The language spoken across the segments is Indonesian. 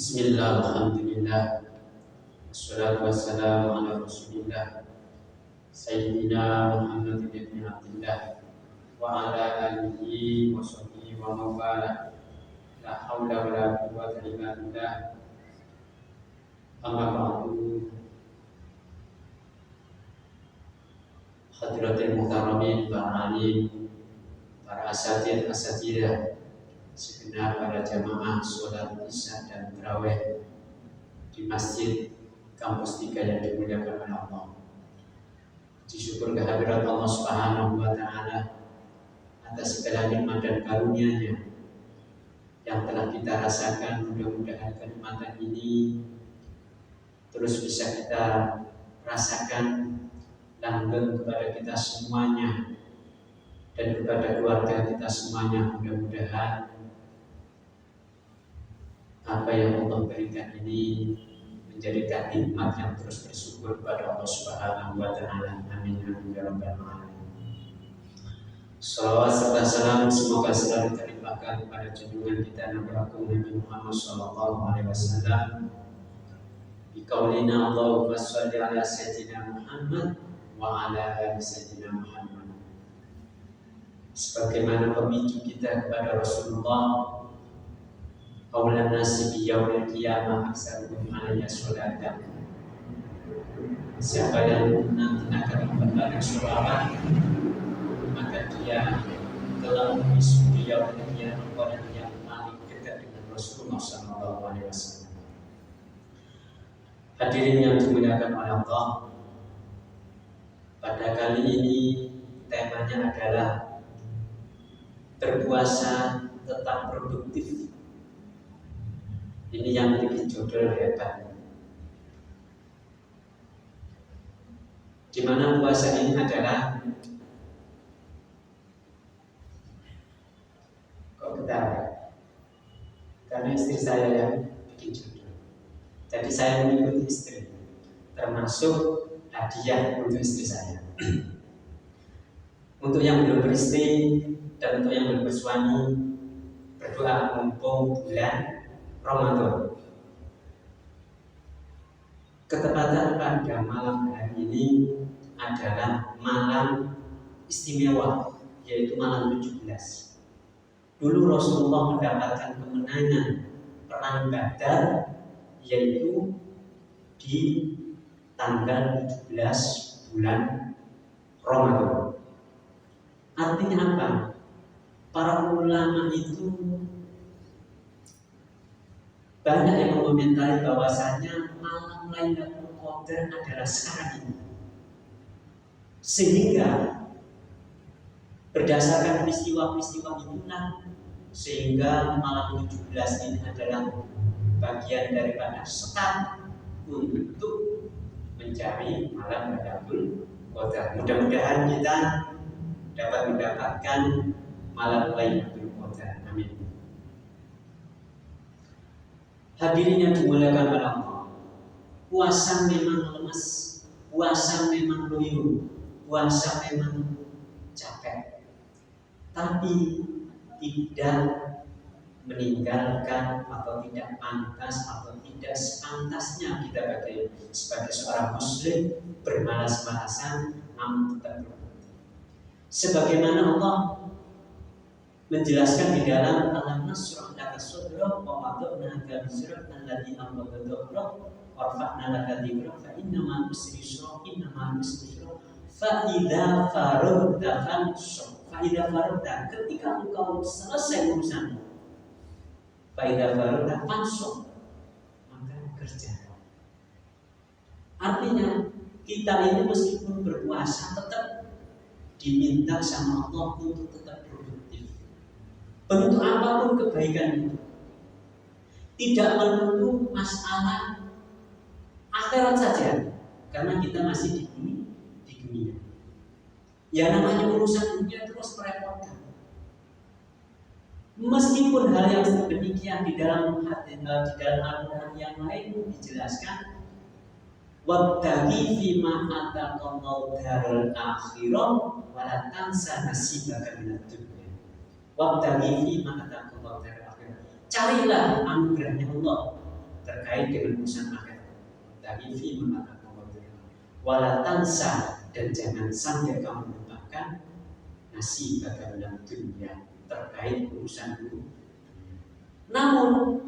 Bismillah, alhamdulillah, wassalatu wassalamu ala rasulillah Sayyidina Muhammad ibn Abdullah wa ala alihi wa sahbihi wa mawala. La hawla wa la quwwata illa billah. Amma ba'du. Hadratil muhtaramin, para alim, para asatidah, segenap para jamaah sholat isya dan tarawih di masjid kampus 3 yang dimuliakan oleh Allah. Disyukur kehadirat Allah Subhanahu wa Ta'ala atas segala nikmat dan karunia-Nya yang telah kita rasakan. Mudah-mudahan kenikmatan ini terus bisa kita rasakan langgeng kepada kita semuanya dan kepada keluarga kita semuanya. Mudah-mudahan apa yang Allah berikan ini menjadikan nikmat yang terus bersyukur kepada Allah Subhanahu wa Ta'ala. Amin ya rabbal alamin. Salawat serta salam semoga selalu terlimpahkan kepada junjungan kita Nabi Agung Nabi Muhammad sallallahu alaihi wasallam. Biqaulina Allahumma shalli ala sayyidina Muhammad wa ala ali sayyidina Muhammad. Sebagaimana pemicu kita kepada Rasulullah, Aulan nasi biyaumil qiyamah aksaruhum alayya sholatan. Siapa yang nanti akan memperbanyak sholawat, maka dia telah memisuh yaumil qiyamah orang yang paling dekat dengan Rasulullah sallallahu alaihi wasallam. Hadirin yang dimuliakan oleh Allah, pada kali ini temanya adalah berpuasa tetap produktif. Ini yang bikin judul hebat. Di mana puasa ini adalah kok ketawa? Karena istri saya yang bikin judul. Jadi saya mengikuti istri, termasuk hadiah untuk istri saya. Untuk yang belum beristri dan untuk yang belum bersuami, berdoa mumpung bulan Ramadan. Ketepatan pada malam hari ini adalah malam istimewa, yaitu malam 17. Dulu Rasulullah mendapatkan kemenangan perang Badar, yaitu di tanggal 17 bulan Ramadan. Artinya apa? Para ulama itu banyak yang mengomentari bahwasanya malam Lailatul Qadar adalah sekarang ini. Sehingga berdasarkan peristiwa-peristiwa itulah sehingga malam 17 ini adalah bagian daripada sekat untuk mencari malam Lailatul Qadar. Mudah-mudahan kita dapat mendapatkan malam Lailatul Qadar. Amin. Hadirin yang dimuliakan oleh Allah, puasa memang lemas, puasa memang loyo, puasa memang capek, tapi tidak meninggalkan atau tidak pantas atau tidak sepantasnya kita sebagai seorang muslim bermalas-malasan, namun tetap berbakti. Sebagaimana Allah menjelaskan di dalam alam nasrah laka sadrak wa wada'na laka wizrak alladhi anqadha dhahrak warfa'na laka dhikrak fa inna ma'al usri yusra inna ma'al usri yusra fa idza faragta fansab. Fa idza faragta, ketika engkau selesai urusan, fa idza faragta fansab, maka kerjakan. Artinya kita ini meskipun berpuasa tetap diminta sama Allah untuk tetap produktif. Bentuk apapun kebaikan itu, tidak melulu masalah akhirat saja, karena kita masih di dunia. Ya namanya urusan dunia terus merepotkan. Meskipun hal yang demikian di dalam Al-Quran yang lain dijelaskan, wabtaghi fima ataqallahu daral akhirah wa la tansa nasibaka minad dunya. Wabtaghi fima ataqallahu daral akhirah. Carilah anugerahnya Allah terkait dengan urusan akhirat. Tapi fi mengatakan wala tansa, dan jangan sampai kamu lupakan nasib dalam dunia terkait urusan dunia. Namun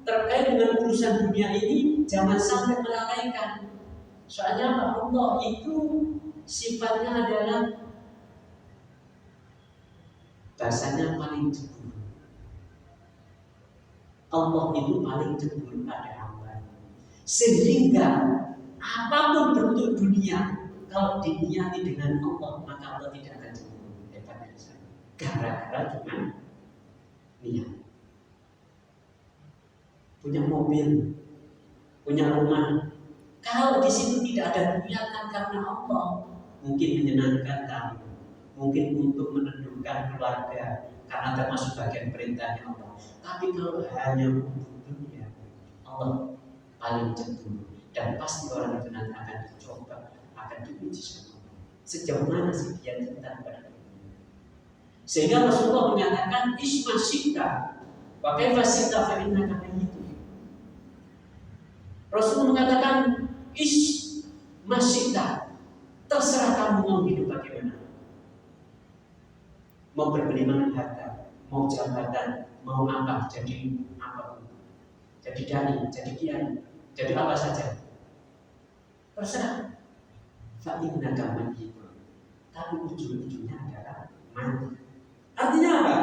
terkait dengan urusan dunia ini jangan sampai melalaikan. Soalnya Allah itu sifatnya adalah bahasanya paling cemburu. Allah itu paling cemburu pada hamba. Sehingga apapun bentuk dunia, kalau diniati dengan Allah, maka Allah tidak akan cemburu. Hebatnya di sana. Gara-gara cuma niat. Punya mobil, punya rumah. Kalau di situ tidak ada niatan karena Allah, mungkin menyenangkan tamu, mungkin untuk menentukan keluarga, karena termasuk bagian perintahnya Allah. Tapi kalau hanya untuk dunia, Allah paling cemburu. Dan pasti orang itu nanti akan dicoba, akan diuji sama Allah. Sejauh mana sih dia cinta kepada dunia? Sehingga Rasulullah menyatakan isma syikta, wa kaifa syikta fa innaka mayyit. Rasul mengatakan isma syikta, terserah kamu mau hidup bagaimana. Mau bergelimangan harta, mau jabatan, mau apa, jadi apapun, jadi dai, jadi kiai, jadi apa saja, terserah. Fa'innaka mayyitun, tapi ujung-ujungnya adalah mati. Artinya apa?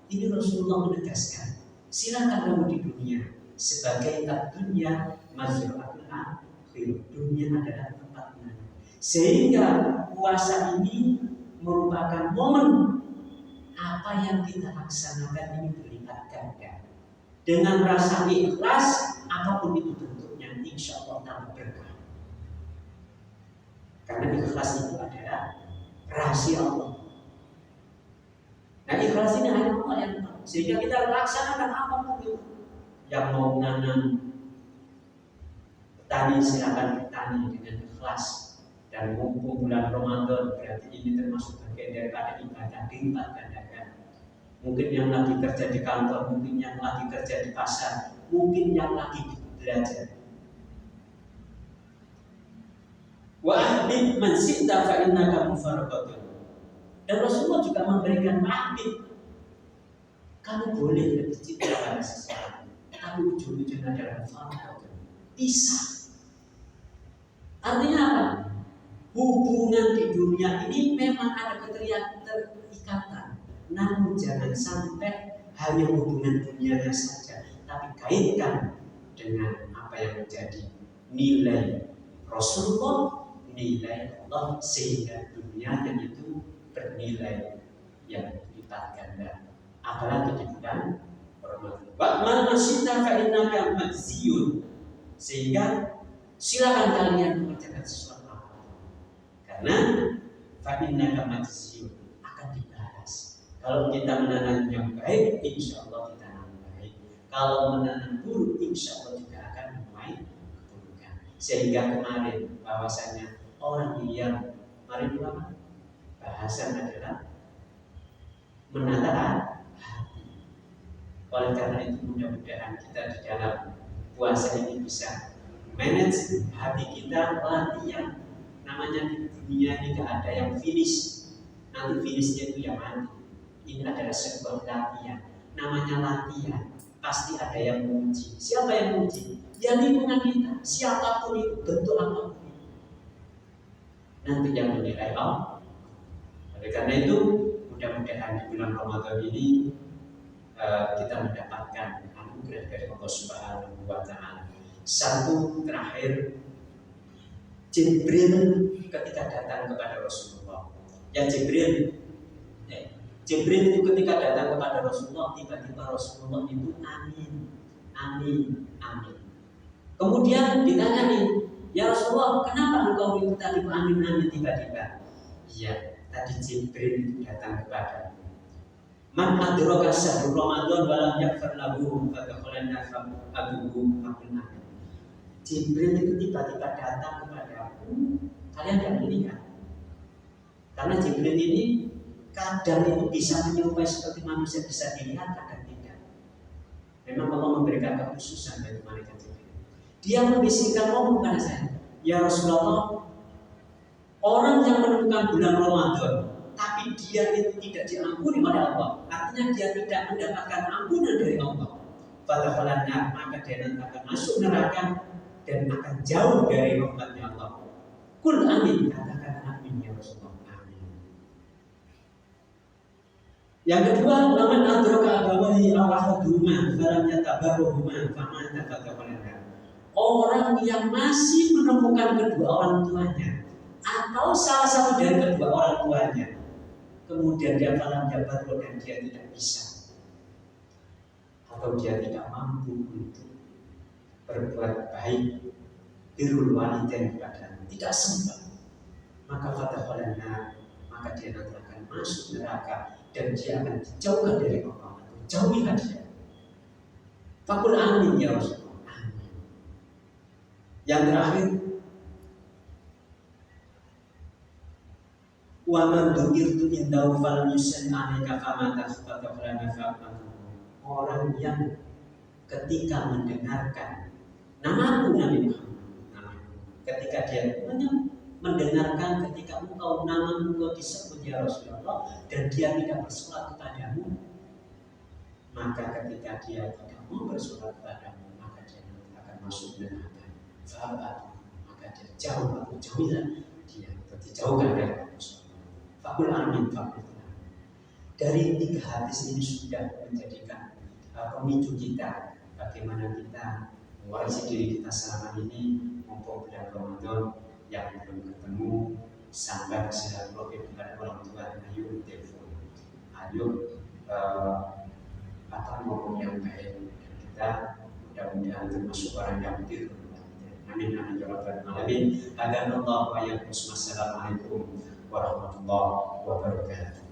Ini Rasulullah menegaskan, silakan kamu di dunia sebagai dunia mazra'atul akhir. Dunia adalah tempat mana. Sehingga puasa ini merupakan momen apa yang kita laksanakan ini berlipat ganda. Dengan rasa ikhlas, apapun itu bentuknya, insya Allah tambah berkah. Karena ikhlas itu adalah rahasia Allah. Nah, ikhlas ini hanya Allah yang tahu. Sehingga kita laksanakan apapun itu. Yang mau menanam petani, silakan bertani dengan ikhlas. Dan mumpung bulan Ramadan, berarti ini termasuk bagian daripada ibadah dilipat gandakan. Mungkin yang lagi kerja di kantor, mungkin yang lagi kerja di pasar, mungkin yang lagi belajar. Wa ahbib man syi'ta fa innaka mufaraqatun. Dan Rasulullah juga memberikan ahbib. Kamu boleh lebih cinta pada seseorang, tapi ujung-ujungnya adalah mufaraqatun, pisah. Artinya apa? Hubungan di dunia ini memang ada keterikatan, namun jangan sampai hanya hubungan dunianya saja, tapi kaitkan dengan apa yang menjadi nilai Rasulullah, nilai Allah, sehingga dunianya itu bernilai yang lipat ganda. Apalagi di bulan Ramadan. Ba'man masyita fa'innaka majziyun. Sehingga silakan kalian mengerjakan sesuatu. Karena fa'innaka majziyun, akan dibalas. Kalau kita menanam yang baik, insya Allah kita menanam baik. Kalau menanam buruk, insya Allah juga akan menuai keburukan. Sehingga kemarin bahwasanya orang yang mari ulama bahasan adalah menata hati. Oleh karena itu mudah-mudahan kita di dalam puasa ini bisa manage hati kita, latihan. Namanya di dunia ini tidak ada yang finish. Nanti finishnya itu yang mati. Ini adalah sebuah latihan. Namanya latihan, pasti ada yang menguji. Siapa yang menguji? Ya lingkungan kita. Siapapun itu, bentuk apapun itu, nanti yang menilai Allah. Oleh karena itu, mudah-mudahan di bulan Ramadan ini kita mendapatkan anugerah dari Allah Subhanahu wa Ta'ala. Satu, terakhir, Jibril ketika datang kepada Rasulullah. Ya Jibril itu ketika datang kepada Rasulullah, tiba-tiba Rasulullah itu amin. Kemudian ditanya nih, ya Rasulullah, kenapa engkau itu tadi amin tiba-tiba? Iya, tadi Jibril itu datang kepada Man adraka syahrul Ramadan wa lam yaghfir lahu fadakhalanna abuhu amin. Jibril itu tiba-tiba datang kepada aku, kalian tidak melihat. Karena Jibril ini kadang itu bisa menyerupai seperti manusia, bisa dilihat, kadang tidak. Memang Allah memberikan kekhususan bagi malaikat Jibril. Dia membisikkan ngomong kepada saya, ya Rasulullah, orang yang menemukan bulan Ramadan, tapi dia itu tidak diampuni oleh Allah, artinya dia tidak mendapatkan ampunan dari Allah, fadakhalannar, maka dia nanti akan masuk neraka dan akan jauh dari rahmatnya Allah. Kul amin, katakan amin ya Rasulullah, amin. Yang kedua, laman adraka abawahi awahaduma falam yatabarruhuma fama tafadakhalannar. Orang yang masih menemukan kedua orang tuanya atau salah satu dari kedua orang tuanya, kemudian dia falam yabarru dan dia tidak bisa atau dia tidak mampu untuk berbuat baik, birrul walidain kepada, tidak sempat, maka fadakhalannar, maka dia nanti akan masuk neraka dan dia akan dijauhkan dari Allah. Jauhilah dia. Faqul amin ya Rasulullah. Amin. Yang terakhir, wa man dzukirtu indahu falam yusalli 'alaika fama tafadakhalannar fa'alahu. Orang yang ketika mendengarkan namaku Nabi Muhammad, ketika dia mendengarkan ketika nama engkau disebut ya Rasulullah dan dia tidak bersolat kepadamu, maka ketika dia tidak mau bersolat kepadamu, maka dia akan masuk neraka. Sahabat, maka dia jauh atau jauhilah dia, dijauhkan dari Allah. Faqul amin, faqul amin. Dari 3 hadis ini sudah menjadikan pemicu kita bagaimana kita mewarisi diri kita selama ini mumpung bulan Ramadan yang belum ketemu, sampai silaturahim kepada orang tua. Ayo telepon, ayo ngomong yang baik, dan kita mudah-mudahan termasuk orang yang birrul walidain. Amin amin ya rabbal alamin. Hadanallahu wa iyyakum. Wassalamualaikum warahmatullahi wabarakatuh.